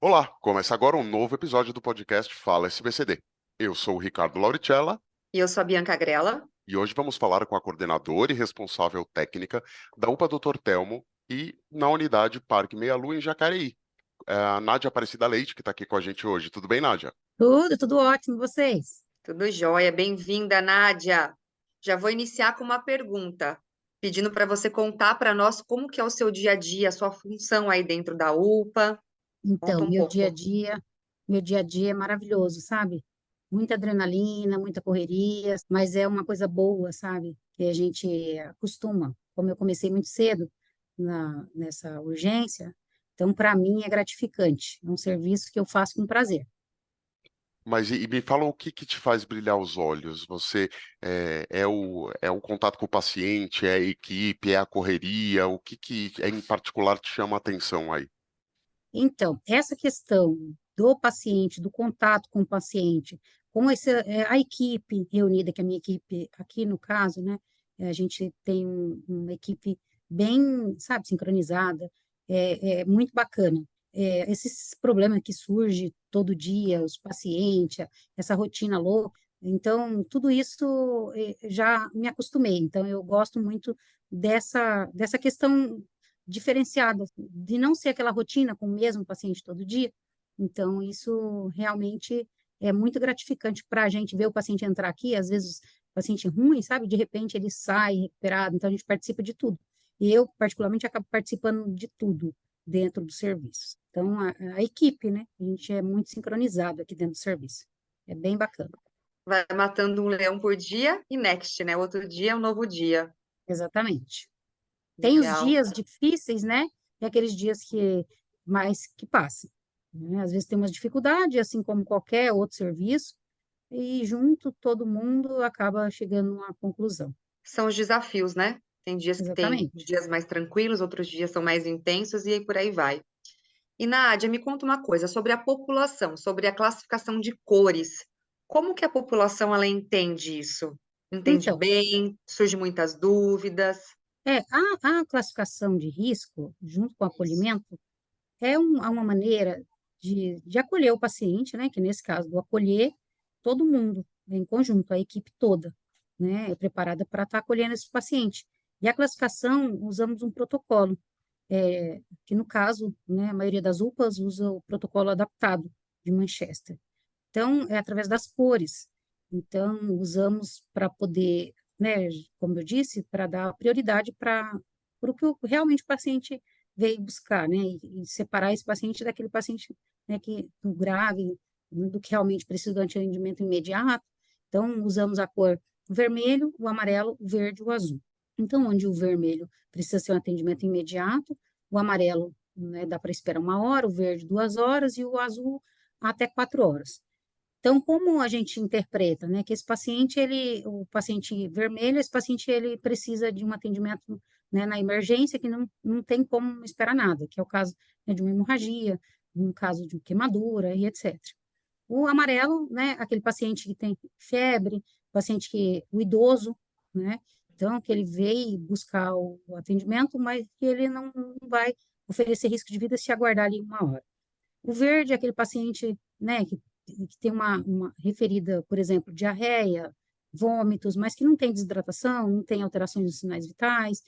Olá, começa agora um novo episódio do podcast Fala SBCD. Eu sou o Ricardo Lauricella E eu sou a Bianca Grella. e hoje vamos falar com a coordenadora e responsável técnica da UPA Dr. Telmo e na unidade Parque Meia Lua em Jacareí, a Nádia Aparecida Leite, que está aqui com a gente hoje. Tudo bem, Nádia? Tudo ótimo, vocês? Tudo jóia, bem-vinda, Nádia. Já vou iniciar com uma pergunta, pedindo para você contar para nós como que é o seu dia a dia, a sua função aí dentro da UPA. Conta Então, um pouco. meu dia a dia é maravilhoso, sabe? Muita adrenalina, muita correria, mas é uma coisa boa, sabe? Que a gente acostuma. Como eu comecei muito cedo nessa urgência, então para mim é gratificante. É um serviço que eu faço com prazer. Mas e me fala o que te faz brilhar os olhos? Você é o contato com o paciente, é a equipe, é a correria? O que em particular te chama a atenção aí? Então, essa questão do paciente, do contato com o paciente, com a equipe reunida, que é a minha equipe aqui no caso, né? A gente tem uma equipe bem, sabe, sincronizada, é muito bacana. Esses problemas que surgem todo dia, os pacientes, essa rotina louca, então, tudo isso já me acostumei. Então, eu gosto muito dessa questão diferenciada, de não ser aquela rotina com o mesmo paciente todo dia. Então, isso realmente é muito gratificante para a gente ver o paciente entrar aqui, às vezes o paciente ruim, sabe? De repente ele sai recuperado, então a gente participa de tudo. E eu, particularmente, acabo participando de tudo dentro do serviço. Então, a equipe, né? A gente é muito sincronizado aqui dentro do serviço. É bem bacana, Vai matando um leão por dia e next, né? Outro dia é um novo dia. exatamente. Tem os Legal. dias difíceis, né? E aqueles dias que passam, né? Às vezes tem umas dificuldades, assim como qualquer outro serviço, e junto todo mundo acaba chegando a uma conclusão. São os desafios, né? Tem dias que tem Exatamente. dias mais tranquilos, outros dias são mais intensos e aí por aí vai. E Nádia, me conta uma coisa sobre a população, sobre a classificação de cores. Como que a população ela entende isso? Entende Então, bem? Surgem muitas dúvidas? a classificação de risco, junto com o acolhimento, é uma maneira de acolher o paciente, né? Que nesse caso, do acolher todo mundo, em conjunto, a equipe toda, né? É preparada para estar acolhendo esse paciente. E a classificação, usamos um protocolo, que no caso, né, a maioria das UPAs usa o protocolo adaptado de Manchester. Então, é através das cores. Então, usamos para poder, né, como eu disse, para dar prioridade para o que realmente o paciente veio buscar, né, e separar esse paciente daquele paciente, né, do grave, né, do que realmente precisa de atendimento imediato. Então, usamos a cor vermelho, o amarelo, o verde e o azul. Então, onde o vermelho precisa ser um atendimento imediato, o amarelo, né, dá para esperar 1 hora, o verde 2 horas e o azul até 4 horas. Então, como a gente interpreta, né, que esse paciente, o paciente vermelho, esse paciente, ele precisa de um atendimento, né, na emergência, que não tem como esperar nada, que é o caso, né, de uma hemorragia, um caso de queimadura e etc. O amarelo, né, aquele paciente que tem febre, o idoso, né, então, que ele veio buscar o atendimento, mas que ele não vai oferecer risco de vida se aguardar ali 1 hora. O verde é aquele paciente, né, que tem uma referida, por exemplo, diarreia, vômitos, mas que não tem desidratação, não tem alterações nos sinais vitais.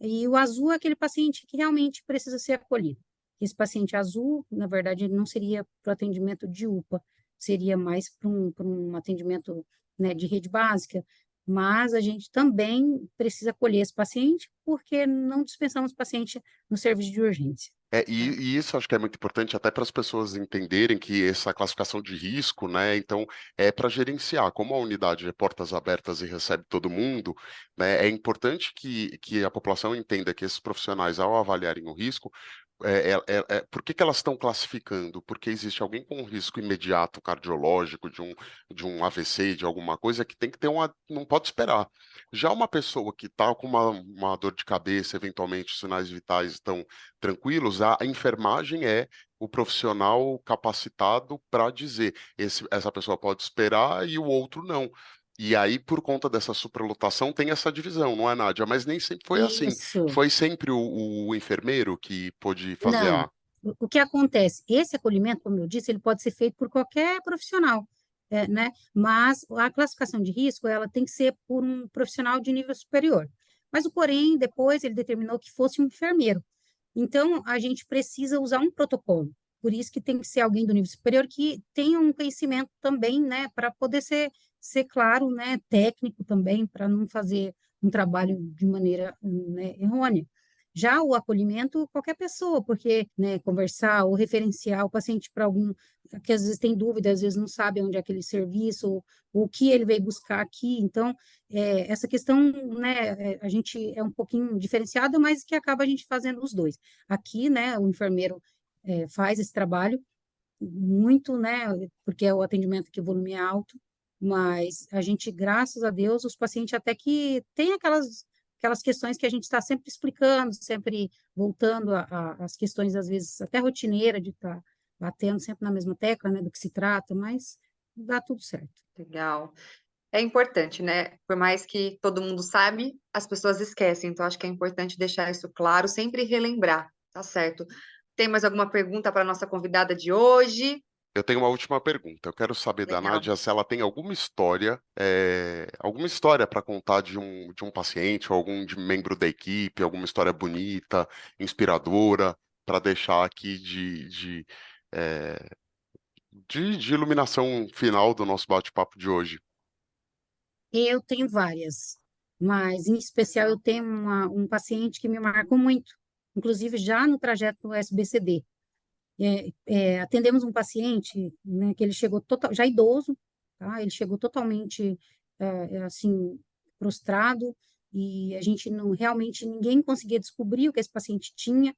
E o azul é aquele paciente que realmente precisa ser acolhido. Esse paciente azul, na verdade, ele não seria para o atendimento de UPA, seria mais para um atendimento, né, de rede básica, mas a gente também precisa acolher esse paciente, porque não dispensamos o paciente no serviço de urgência. E isso acho que é muito importante até para as pessoas entenderem que essa classificação de risco, né? Então, é para gerenciar. Como a unidade é portas abertas e recebe todo mundo, né? É importante que a população entenda que esses profissionais, ao avaliarem o risco, por que elas estão classificando? Porque existe alguém com um risco imediato cardiológico, de um AVC, de alguma coisa, que tem que ter não pode esperar. Já uma pessoa que está com uma dor de cabeça, eventualmente os sinais vitais estão tranquilos, a enfermagem é o profissional capacitado para dizer essa pessoa pode esperar e o outro não. E aí, por conta dessa superlotação, tem essa divisão, não é, Nádia? Mas nem sempre foi assim. Isso. Foi sempre o enfermeiro que pôde fazer Não, a. o que acontece? Esse acolhimento, como eu disse, ele pode ser feito por qualquer profissional, né? Mas a classificação de risco, ela tem que ser por um profissional de nível superior. Mas o porém, depois ele determinou que fosse um enfermeiro. Então, a gente precisa usar um protocolo. Por isso que tem que ser alguém do nível superior que tenha um conhecimento também, né, para poder ser claro, né, técnico também, para não fazer um trabalho de maneira, né, errônea. Já o acolhimento, qualquer pessoa, porque, né, conversar ou referenciar o paciente para algum, que às vezes tem dúvida, às vezes não sabe onde é aquele serviço, ou o que ele veio buscar aqui. Então, essa questão, né, a gente é um pouquinho diferenciada, mas que acaba a gente fazendo os dois. Aqui, né, o enfermeiro faz esse trabalho muito, né, porque é o atendimento que o volume é alto, mas a gente, graças a Deus, os pacientes até que tem aquelas questões que a gente está sempre explicando, sempre voltando às questões, às vezes, até rotineira, de estar batendo sempre na mesma tecla, né, do que se trata, mas dá tudo certo. Legal. É importante, né? Por mais que todo mundo sabe, as pessoas esquecem. Então, acho que é importante deixar isso claro, sempre relembrar, tá certo? Tem mais alguma pergunta para a nossa convidada de hoje? Eu tenho uma última pergunta. Eu quero saber da Legal. Nádia se ela tem alguma história para contar de um paciente ou algum membro da equipe, alguma história bonita, inspiradora, para deixar aqui eh, de iluminação final do nosso bate-papo de hoje. Eu tenho várias, mas em especial eu tenho um paciente que me marcou muito, inclusive já no trajeto do SBCD. Atendemos um paciente, né, que ele chegou já idoso, tá? Ele chegou totalmente, assim, prostrado, e a gente não, realmente, ninguém conseguia descobrir o que esse paciente tinha.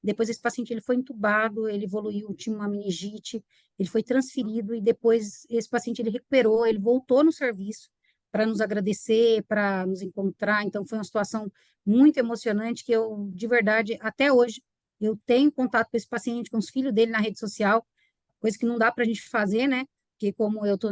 Depois esse paciente ele foi entubado, ele evoluiu, tinha uma meningite, ele foi transferido e depois esse paciente ele recuperou, ele voltou no serviço para nos agradecer, para nos encontrar. Então foi uma situação muito emocionante que eu, de verdade, até hoje, eu tenho contato com esse paciente, com os filhos dele na rede social, coisa que não dá para a gente fazer, né? Porque como eu estou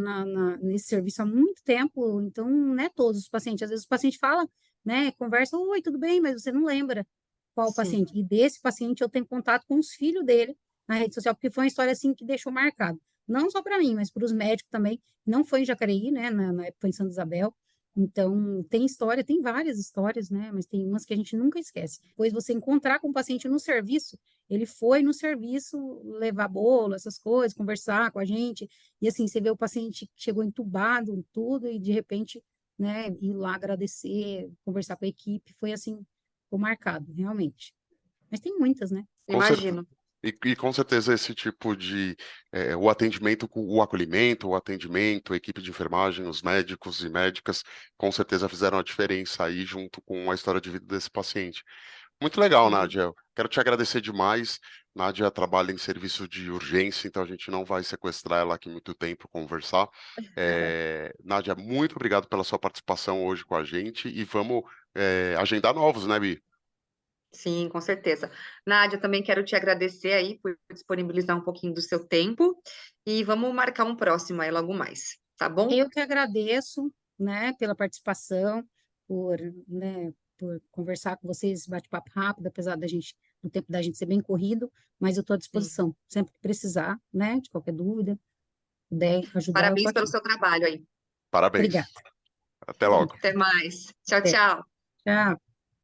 nesse serviço há muito tempo, então não é todos os pacientes. Às vezes o paciente fala, né? Conversa, oi, tudo bem, mas você não lembra qual o Sim. paciente. E desse paciente eu tenho contato com os filhos dele na rede social, porque foi uma história assim que deixou marcado. Não só para mim, mas para os médicos também. Não foi em Jacareí, né? Na época foi em Santa Isabel. Então, tem história, tem várias histórias, né? Mas tem umas que a gente nunca esquece. Depois você encontrar com o paciente no serviço, ele foi no serviço levar bolo, essas coisas, conversar com a gente. E assim, você vê o paciente que chegou entubado, tudo, e de repente, né, ir lá agradecer, conversar com a equipe, foi assim, ficou marcado, realmente. Mas tem muitas, né? Com certeza. Imagino. E com certeza esse tipo o atendimento, o acolhimento, o atendimento, a equipe de enfermagem, os médicos e médicas, com certeza fizeram a diferença aí junto com a história de vida desse paciente. Muito legal, Sim. Nádia. Eu quero te agradecer demais. Nádia trabalha em serviço de urgência, então a gente não vai sequestrar ela aqui muito tempo conversar. Nádia, muito obrigado pela sua participação hoje com a gente e vamos agendar novos, né, Bi? Sim, com certeza. Nádia, também quero te agradecer aí por disponibilizar um pouquinho do seu tempo e vamos marcar um próximo aí logo mais, tá bom? Eu que agradeço, né, pela participação, por, né, por conversar com vocês, esse bate-papo rápido, apesar da gente, do tempo da gente ser bem corrido, mas eu estou à Sim. disposição, sempre que precisar, né, de qualquer dúvida, puder ajudar, eu estou Parabéns pelo aqui. seu trabalho aí. Parabéns. Obrigada. Até logo. Até mais. Tchau, Até. tchau. Tchau.